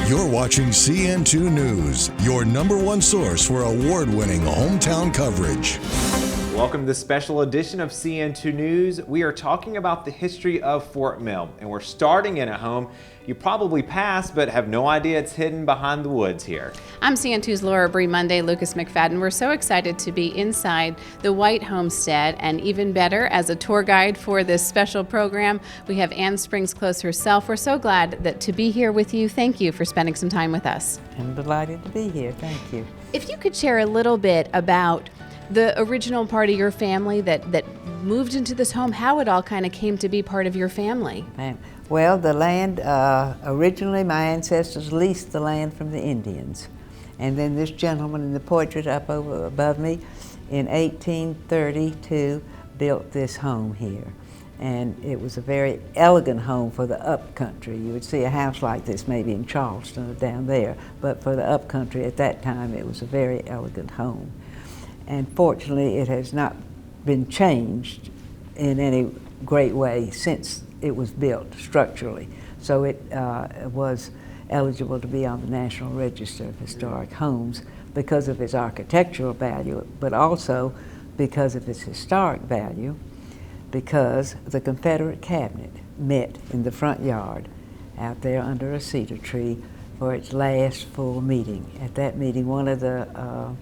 You're watching CN2 News, your number one source for award-winning hometown coverage. Welcome to this special edition of CN2 News. We are talking about the history of Fort Mill, and we're starting in a home you probably passed but have no idea it's hidden behind the woods here. I'm CN2's Laura Bree Monday, Lucas McFadden. We're so excited to be inside the White Homestead, and even better, as a tour guide for this special program, we have Ann Springs Close herself. We're so glad to be here with you. Thank you for spending some time with us. I'm delighted to be here. Thank you. If you could share a little bit about the original part of your family that moved into this home, how it all kind of came to be part of your family. Well, the land, originally my ancestors leased the land from the Indians. And then this gentleman in the portrait up above me in 1832 built this home here. And it was a very elegant home for the upcountry. You would see a house like this maybe in Charleston or down there, but for the upcountry at that time it was a very elegant home. And fortunately it has not been changed in any great way since it was built structurally. So it was eligible to be on the National Register of Historic Homes because of its architectural value, but also because of its historic value, because the Confederate cabinet met in the front yard out there under a cedar tree for its last full meeting. At that meeting, one of the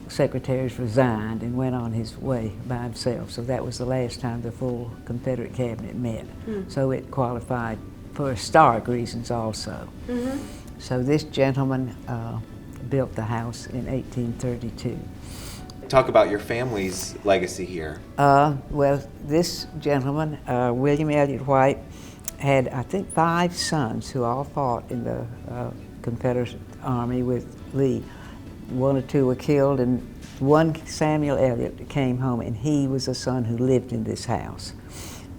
secretaries resigned and went on his way by himself. So that was the last time the full Confederate cabinet met. So it qualified for historic reasons also. So this gentleman built the house in 1832. Talk about your family's legacy here. Well, this gentleman, William Elliott White, had I think 5 sons who all fought in the Confederate Army with Lee. 1 or 2 were killed, and one, Samuel Elliott, came home, and he was a son who lived in this house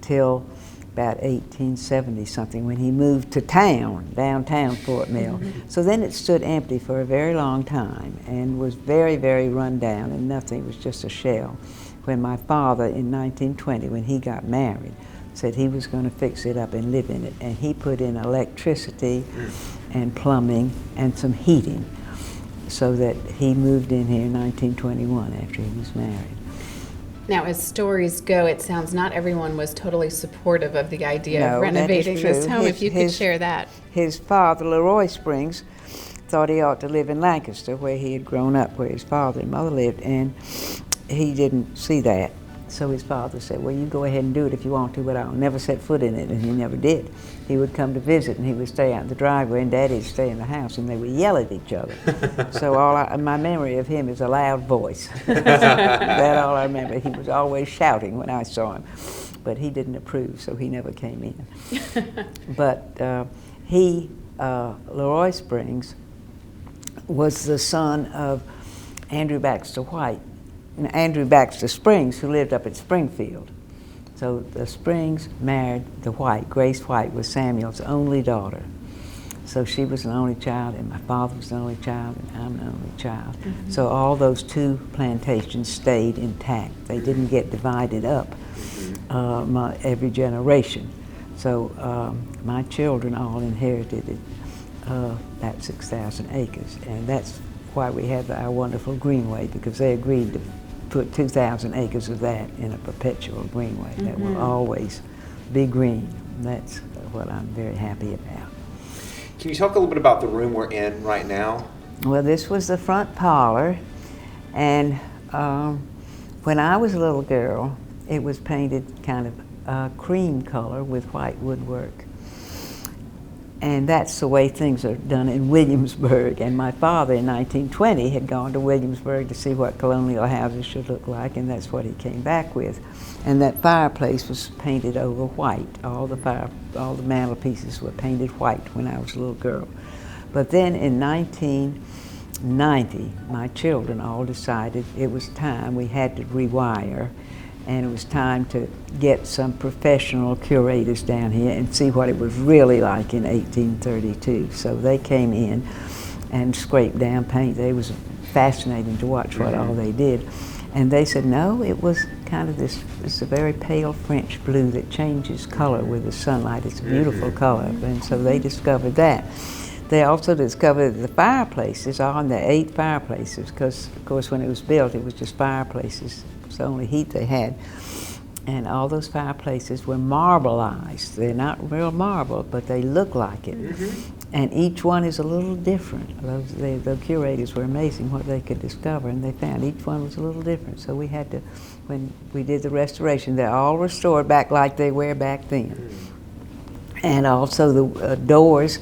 till about 1870 something, when he moved to town, downtown Fort Mill. So then it stood empty for a very long time and was very, very run down, and nothing, it was just a shell. When my father in 1920, when he got married, said he was going to fix it up and live in it, and he put in electricity and plumbing and some heating, so that he moved in here in 1921 after he was married. Now, as stories go, it sounds not everyone was totally supportive of the idea of renovating this home. If you could share that. His father, Leroy Springs, thought he ought to live in Lancaster, where he had grown up, where his father and mother lived, and he didn't see that. So his father said, well, you go ahead and do it if you want to, but I'll never set foot in it, and he never did. He would come to visit, and he would stay out in the driveway, and Daddy would stay in the house, and they would yell at each other. So my memory of him is a loud voice. That's all I remember. He was always shouting when I saw him, but he didn't approve, so he never came in. But Leroy Springs, was the son of Andrew Baxter White, and Andrew Baxter Springs, who lived up at Springfield. So the Springs married the White. Grace White was Samuel's only daughter. So she was an only child, and my father was an only child, and I'm an only child. So all those 2 plantations stayed intact. They didn't get divided up every generation. So my children all inherited it, about 6,000 acres, and that's why we have our wonderful greenway, because they agreed to put 2,000 acres of that in a perpetual greenway that will always be green. That's what I'm very happy about. Can you talk a little bit about the room we're in right now? Well, this was the front parlor, and when I was a little girl, it was painted kind of cream color with white woodwork. And that's the way things are done in Williamsburg. And my father in 1920 had gone to Williamsburg to see what colonial houses should look like, and that's what he came back with. And that fireplace was painted over white. All the mantelpieces were painted white when I was a little girl. But then in 1990, my children all decided it was time we had to rewire, and it was time to get some professional curators down here and see what it was really like in 1832. So they came in and scraped down paint. It was fascinating to watch what all they did. And they said, no, it was kind of it's a very pale French blue that changes color with the sunlight. It's a beautiful color. And so they discovered that. They also discovered that the fireplaces on the 8 fireplaces, because of course when it was built it was just fireplaces, it was the only heat they had. And all those fireplaces were marbleized. They're not real marble, but they look like it. And each one is a little different. The curators were amazing what they could discover, and they found each one was a little different. So we had to, when we did the restoration, they're all restored back like they were back then. And also the doors,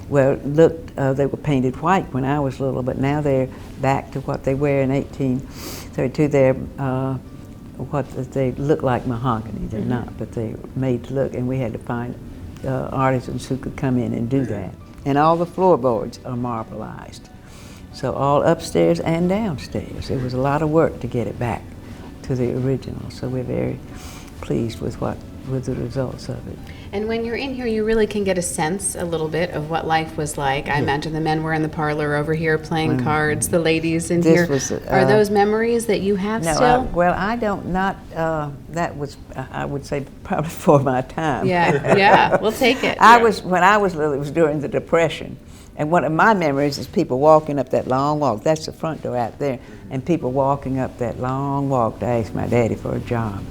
well, they were painted white when I was little, but now they're back to what they were in 1832. They're they look like mahogany. They're not, but they're made to look, and we had to find artisans who could come in and do that. And all the floorboards are marbleized. So all upstairs and downstairs. It was a lot of work to get it back to the original, so we're very pleased with the results of it. And when you're in here, you really can get a sense a little bit of what life was like. I imagine the men were in the parlor over here playing cards, the ladies in here. Are those memories that you have still? Well, I don't, that was, I would say, probably for my time. Yeah, we'll take it. When I was little, it was during the Depression. And one of my memories is people walking up that long walk. That's the front door out there. And people walking up that long walk to ask my daddy for a job.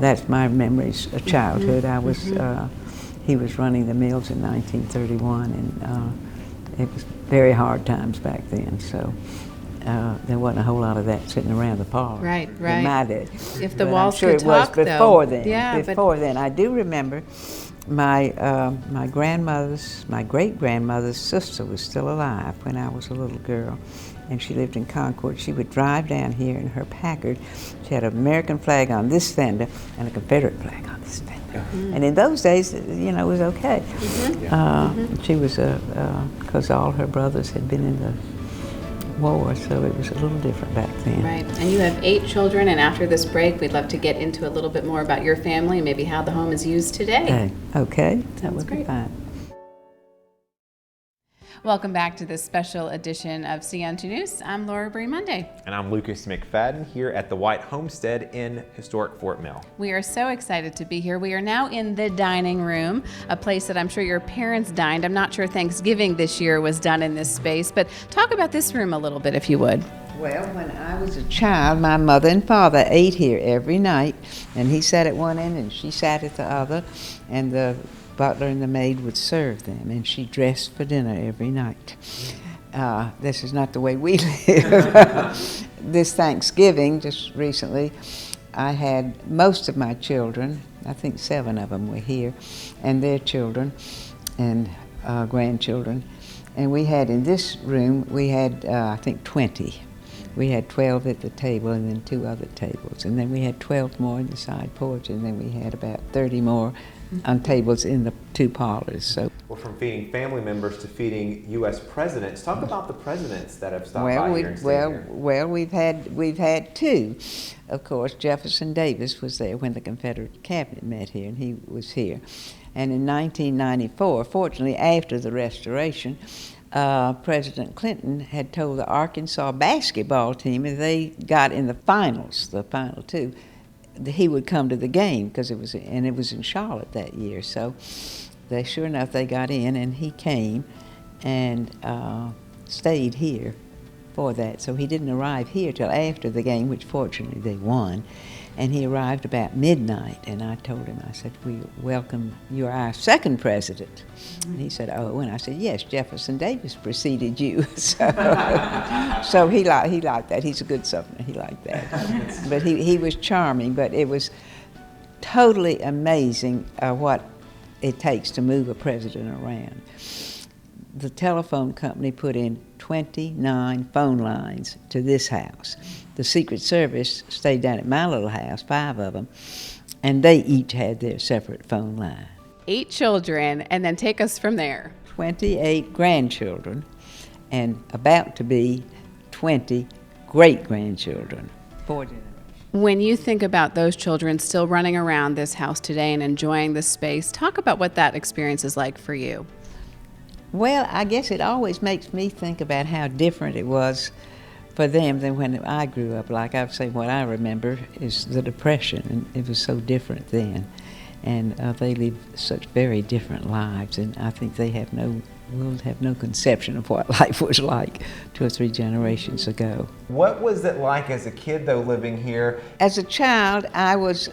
That's my memories of childhood. He was running the mills in 1931, and it was very hard times back then. So there wasn't a whole lot of that sitting around the parlor. Right. In my day. If the but walls I'm sure could talk, it was before though. then. Yeah, before then. I do remember my great-grandmother's sister was still alive when I was a little girl, and she lived in Concord. She would drive down here in her Packard. She had an American flag on this fender and a Confederate flag on this fender. And in those days, you know, it was okay. She was, because all her brothers had been in the war, so it was a little different back then. Right, and you have 8 children, and after this break, we'd love to get into a little bit more about your family and maybe how the home is used today. Okay, that would great. be fine. Welcome back to this special edition of CN2 News. I'm Laura Bree Monday. And I'm Lucas McFadden here at the White Homestead in historic Fort Mill. We are so excited to be here. We are now in the dining room, a place that I'm sure your parents dined. I'm not sure Thanksgiving this year was done in this space, but talk about this room a little bit if you would. Well, when I was a child, my mother and father ate here every night, and he sat at one end and she sat at the other, and the butler and the maid would serve them, and she dressed for dinner every night. This is not the way we live. This Thanksgiving, just recently, I had most of my children, I think 7 of them were here, and their children and grandchildren. And we had, in this room, we had, I think, 20. We had 12 at the table and then 2 other tables. And then we had 12 more in the side porch, and then we had about 30 more on tables in the 2 parlors. So, well, from feeding family members to feeding U.S. presidents, talk about the presidents that have stopped by here and stayed here. Well, we've had 2. Of course, Jefferson Davis was there when the Confederate cabinet met here, and he was here. And in 1994, fortunately after the Restoration, President Clinton had told the Arkansas basketball team, if they got in the finals, the final 2, he would come to the game, because it was in Charlotte that year. So they, sure enough, they got in, and he came and stayed here for that. So he didn't arrive here till after the game, which fortunately they won. And he arrived about midnight, and I told him, I said, "We welcome, you're our second president." And he said, "Oh," and I said, "Yes, Jefferson Davis preceded you." So he liked that. He's a good Southerner, he liked that. But he was charming, but it was totally amazing what it takes to move a president around. The telephone company put in 29 phone lines to this house. The Secret Service stayed down at my little house, 5 of them, and they each had their separate phone line. 8 children, and then take us from there. 28 grandchildren, and about to be 20 great-grandchildren. 4 generations. When you think about those children still running around this house today and enjoying this space, talk about what that experience is like for you. Well, I guess it always makes me think about how different it was for them than when I grew up. Like I would say, what I remember is the Depression, and it was so different then. And they live such very different lives, and I think they will have no conception of what life was like 2 or 3 generations ago. What was it like as a kid, though, living here? As a child, I was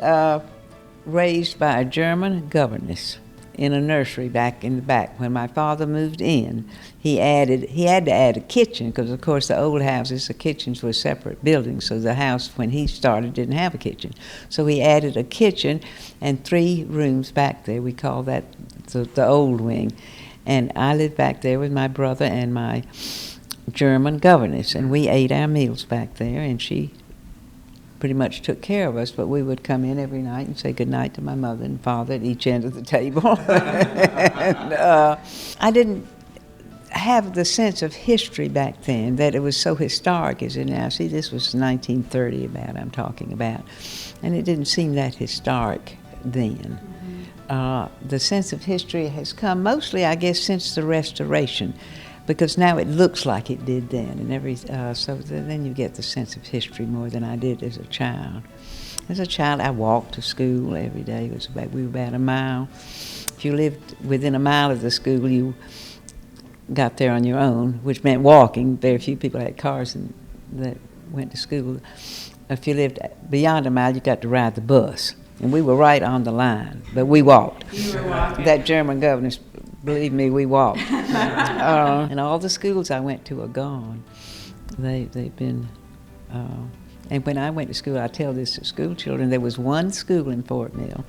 raised by a German governess in a nursery back in the back. When my father moved in, he had to add a kitchen, because of course the old houses, the kitchens were separate buildings, so the house when he started didn't have a kitchen. So he added a kitchen and 3 rooms back there. We call that the old wing. And I lived back there with my brother and my German governess, and we ate our meals back there, and she pretty much took care of us, but we would come in every night and say goodnight to my mother and father at each end of the table. And I didn't have the sense of history back then, that it was so historic as it now. See, this was 1930 I'm talking about, and it didn't seem that historic then. The sense of history has come mostly, I guess, since the Restoration, because now it looks like it did then, and so then you get the sense of history more than I did as a child. As a child, I walked to school every day. We were about a mile. If you lived within a mile of the school, you got there on your own, which meant walking. Very few people had cars that went to school. If you lived beyond a mile, you got to ride the bus. And we were right on the line, but we walked. You were walking. That German governess, believe me, we walked. And all the schools I went to are gone. They've been, and when I went to school, I tell this to school children, there was one school in Fort Mill.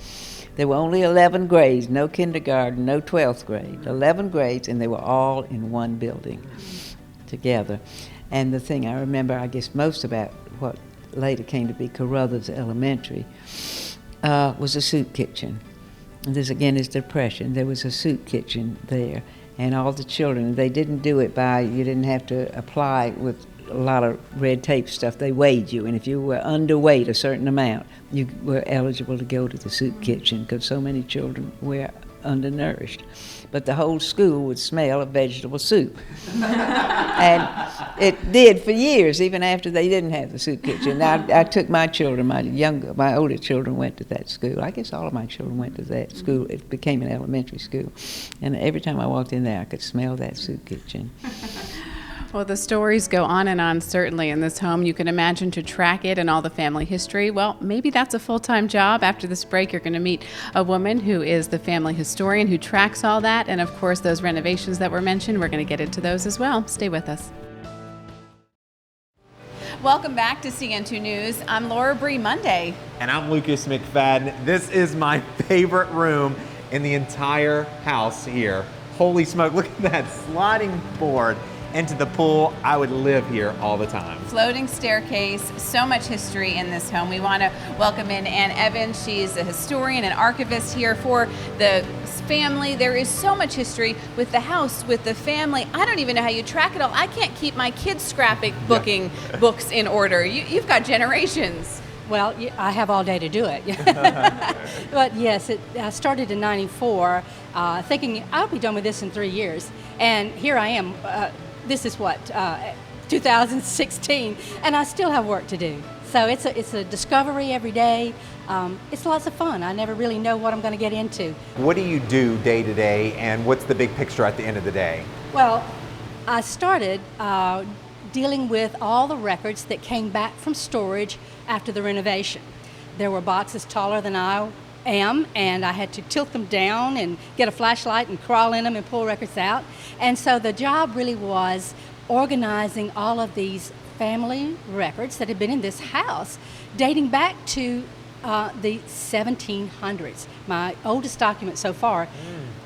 There were only 11 grades, no kindergarten, no 12th grade, 11 grades, and they were all in one building together. And the thing I remember, I guess, most about what later came to be Carruthers Elementary, was a soup kitchen. And this again is depression. There was a soup kitchen there, and all the children, they didn't do it you didn't have to apply with a lot of red tape stuff. They weighed you, and if you were underweight a certain amount, you were eligible to go to the soup kitchen, because so many children were undernourished. But the whole school would smell of vegetable soup. And it did for years, even after they didn't have the soup kitchen. I took my children, my older children went to that school. I guess all of my children went to that school. It became an elementary school. And every time I walked in there, I could smell that soup kitchen. Well, the stories go on and on, certainly, in this home. You can imagine to track it and all the family history. Well, maybe that's a full-time job. After this break, you're going to meet a woman who is the family historian who tracks all that. And, of course, those renovations that were mentioned, we're going to get into those as well. Stay with us. Welcome back to CN2 News. I'm Laura Bree Monday. And I'm Lucas McFadden. This is my favorite room in the entire house here. Holy smoke, look at that sliding board into the pool. I would live here all the time. Floating staircase, so much history in this home. We want to welcome in Ann Evans. She's a historian and archivist here for the family. There is so much history with the house, with the family. I don't even know how you track it all. I can't keep my kids' scrapbook books in order. You've got generations. Well, I have all day to do it. But yes, I started in '94, thinking I'll be done with this in 3 years. And here I am. This is 2016, and I still have work to do. So it's a discovery every day. It's lots of fun. I never really know what I'm going to get into. What do you do day to day, and what's the big picture at the end of the day? Well, I started dealing with all the records that came back from storage after the renovation. There were boxes taller than I am, and I had to tilt them down and get a flashlight and crawl in them and pull records out. And so the job really was organizing all of these family records that had been in this house dating back to the 1700s. My oldest document so far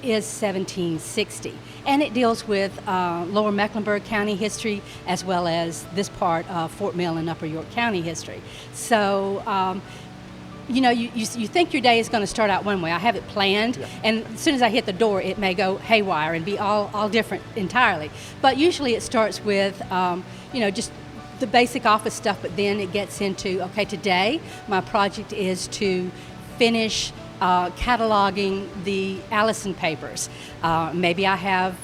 is 1760, and it deals with Lower Mecklenburg County history as well as this part of Fort Mill and Upper York County history. So you know, you think your day is going to start out one way. I have it planned, and as soon as I hit the door, it may go haywire and be all different entirely. But usually it starts with, you know, just the basic office stuff, but then it gets into, okay, today my project is to finish cataloging the Allison papers. Maybe I have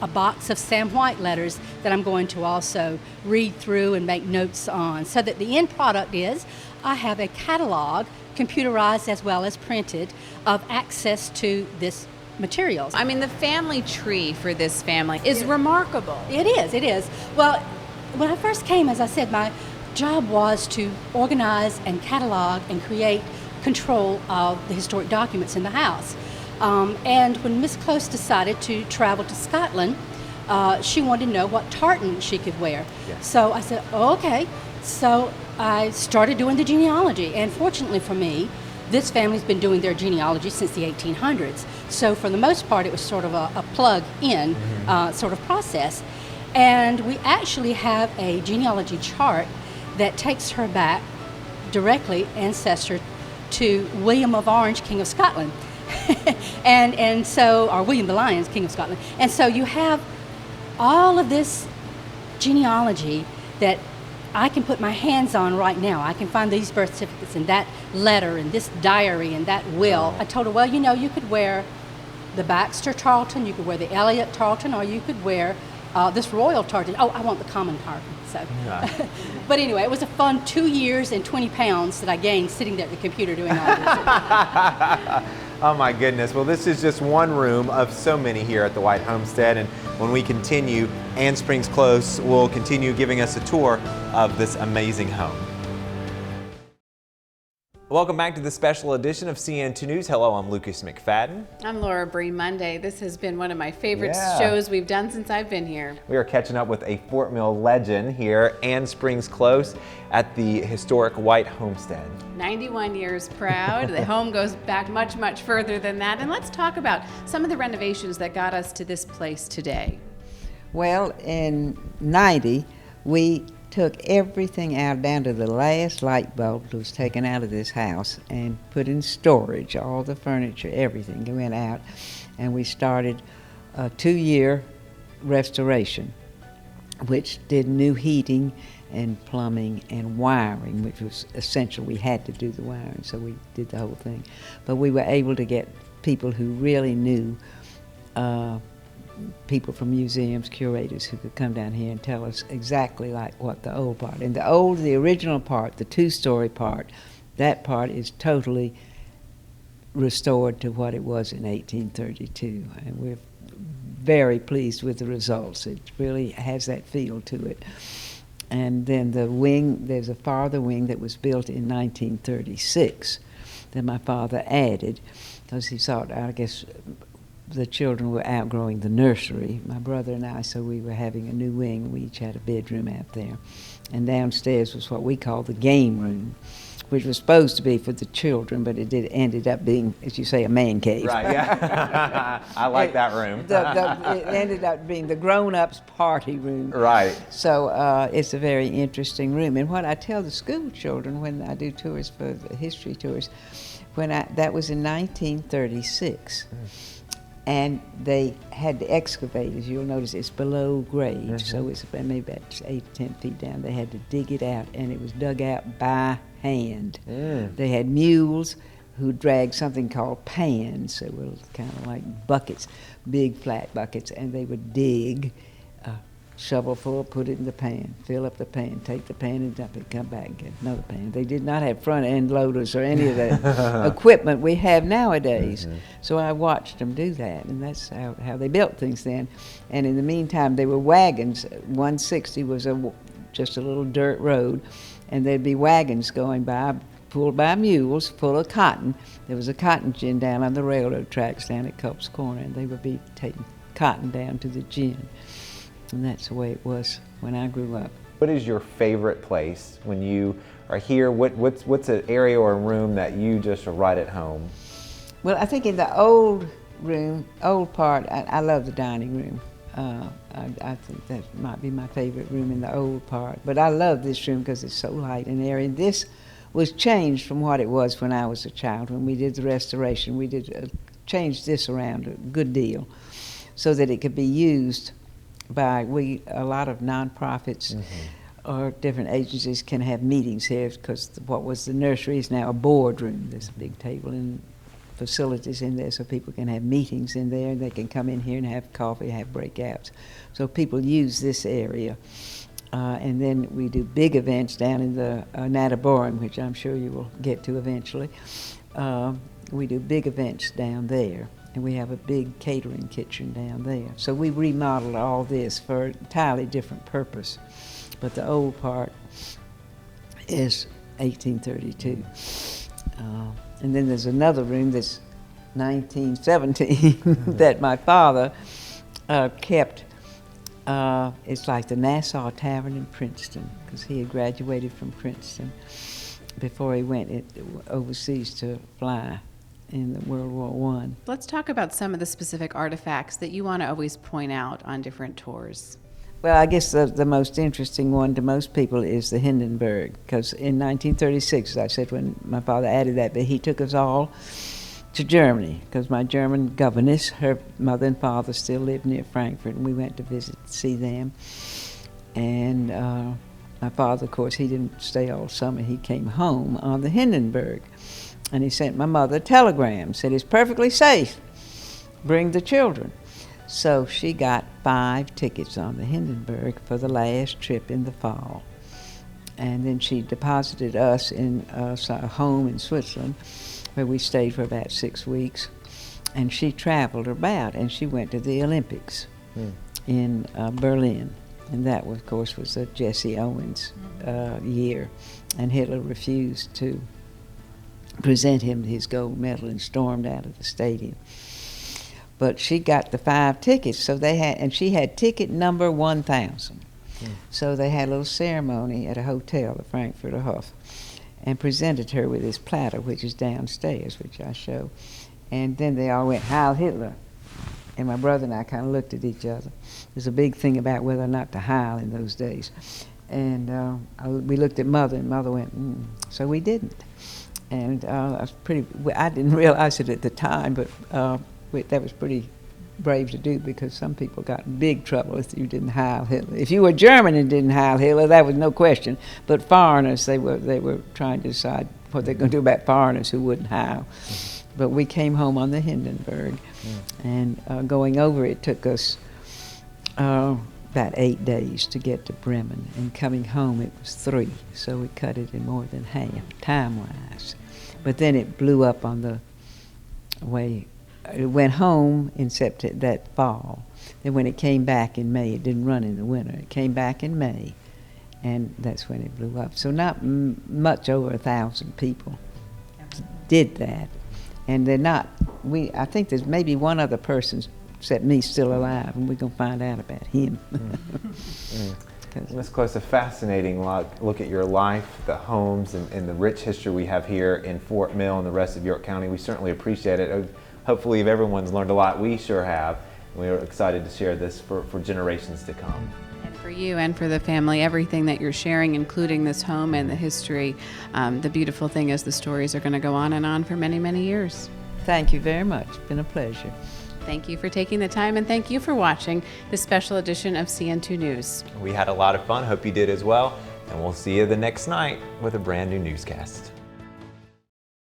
a box of Sam White letters that I'm going to also read through and make notes on, so that the end product is I have a catalog, computerized as well as printed, of access to this materials. I mean, the family tree for this family is remarkable. It is. Well, when I first came, as I said, my job was to organize and catalog and create control of the historic documents in the house. And when Miss Close decided to travel to Scotland, she wanted to know what tartan she could wear. Yes. So I said, oh, okay. So I started doing the genealogy, and fortunately for me, this family's been doing their genealogy since the 1800s. So for the most part, it was sort of a plug-in sort of process. And we actually have a genealogy chart that takes her back directly ancestor to William of Orange, King of Scotland. and so, or William the Lion, King of Scotland. And so you have all of this genealogy that I can put my hands on right now. I can find these birth certificates and that letter and this diary and that will. I told her, well, you know, you could wear the Baxter tartan, you could wear the Elliott tartan, or you could wear this royal tartan. Oh, I want the common tartan. So, Yeah. But anyway, it was a fun 2 years and 20 pounds that I gained sitting there at the computer doing all this. Oh my goodness. Well, this is just one room of so many here at the White Homestead, and when we continue, Ann Springs Close will continue giving us a tour of this amazing home. Welcome back to the special edition of CN2 News. Hello, I'm Lucas McFadden. I'm Laura Bree Monday. This has been one of my favorite Yeah. shows we've done since I've been here. We are catching up with a Fort Mill legend here, Ann Springs Close, at the historic White Homestead. 91 years proud. The home goes back much, much further than that. And let's talk about some of the renovations that got us to this place today. Well, in 90, we took everything out down to the last light bulb that was taken out of this house and put in storage. All the furniture, everything went out, and we started a 2-year restoration, which did new heating and plumbing and wiring, which was essential. We had to do the wiring, so we did the whole thing. But we were able to get people who really knew, people from museums, curators, who could come down here and tell us exactly like what the old part. And the original part, the 2-story part, that part is totally restored to what it was in 1832. And we're very pleased with the results. It really has that feel to it. And then the wing, there's a farther wing that was built in 1936 that my father added because he thought, I guess, the children were outgrowing the nursery, my brother and I, so we were having a new wing. We each had a bedroom out there. And downstairs was what we call the game room, which was supposed to be for the children, but ended up being, as you say, a man cave. Right, yeah. I like that room. It ended up being the grown-ups party room. Right. So it's a very interesting room. And what I tell the school children when I do tours for the history tours, that was in 1936. And they had to excavate, as you'll notice, it's below grade, so it's maybe about 8 to 10 feet down. They had to dig it out, and it was dug out by hand. They had mules who dragged something called pans, so were kind of like buckets, big flat buckets, and they would dig, shovel full, put it in the pan, fill up the pan, take the pan and dump it, come back and get another pan. They did not have front end loaders or any of the equipment we have nowadays. So I watched them do that, and that's how they built things then. And in the meantime, there were wagons. 160 was just a little dirt road, and there'd be wagons going by, pulled by mules full of cotton. There was a cotton gin down on the railroad tracks down at Culp's Corner, and they would be taking cotton down to the gin. And that's the way it was when I grew up. What is your favorite place when you are here? What's an area or a room that you just are right at home? Well, I think in the old room, old part, I love the dining room. I think that might be my favorite room in the old part. But I love this room because it's so light and airy. And this was changed from what it was when I was a child. When we did the restoration, we did change this around a good deal so that it could be used by a lot of nonprofits or different agencies can have meetings here, because what was the nursery is now a boardroom. There's a big table and facilities in there so people can have meetings in there. They can come in here and have coffee, have breakouts. So people use this area And then we do big events down in the Nataboran, which I'm sure you will get to eventually. We do big events down there, and we have a big catering kitchen down there. So we remodeled all this for an entirely different purpose. But the old part is 1832. And then there's another room that's 1917 that my father kept. It's like the Nassau Tavern in Princeton, because he had graduated from Princeton before he went overseas to fly in the World War I. Let's talk about some of the specific artifacts that you want to always point out on different tours. Well, I guess the most interesting one to most people is the Hindenburg, because in 1936, as I said, when my father added that, but he took us all to Germany, because my German governess, her mother and father still lived near Frankfurt, and we went to visit, see them. And my father, of course, he didn't stay all summer. He came home on the Hindenburg, and he sent my mother a telegram, said, "It's perfectly safe, bring the children." So she got 5 tickets on the Hindenburg for the last trip in the fall. And then she deposited us in a home in Switzerland, where we stayed for about 6 weeks. And she traveled about, and she went to the Olympics in Berlin. And that, of course, was the Jesse Owens year. And Hitler refused to present him his gold medal and stormed out of the stadium. But she got the 5 tickets, so they had, and she had ticket number 1,000. So they had a little ceremony at a hotel, the Frankfurter Hof, and presented her with this platter, which is downstairs, which I show. And then they all went, "Heil Hitler." And my brother and I kind of looked at each other. There's a big thing about whether or not to heil in those days. And we looked at Mother, and Mother went, So we didn't. And I didn't realize it at the time, but that was pretty brave to do, because some people got in big trouble if you didn't heil Hitler. If you were German and didn't heil Hitler, that was no question. But foreigners, they were trying to decide what they're going to do about foreigners who wouldn't heil. But we came home on the Hindenburg, and going over it took us about 8 days to get to Bremen, and coming home it was 3, so we cut it in more than half, time-wise. But then it blew up on the way. It went home in September, that fall. Then when it came back in May, it didn't run in the winter. It came back in May, and that's when it blew up. So not much over 1,000 people did that. And they're not, I think there's maybe one other person except me still alive, and we're going to find out about him. Ms. Close, a fascinating look at your life, the homes, and the rich history we have here in Fort Mill and the rest of York County. We certainly appreciate it. Hopefully, if everyone's learned a lot, we sure have. We are excited to share this for generations to come. And for you and for the family, everything that you're sharing, including this home and the history, the beautiful thing is the stories are going to go on and on for many, many years. Thank you very much. It's been a pleasure. Thank you for taking the time, and thank you for watching this special edition of CN2 News. We had a lot of fun. Hope you did as well. And we'll see you the next night with a brand new newscast.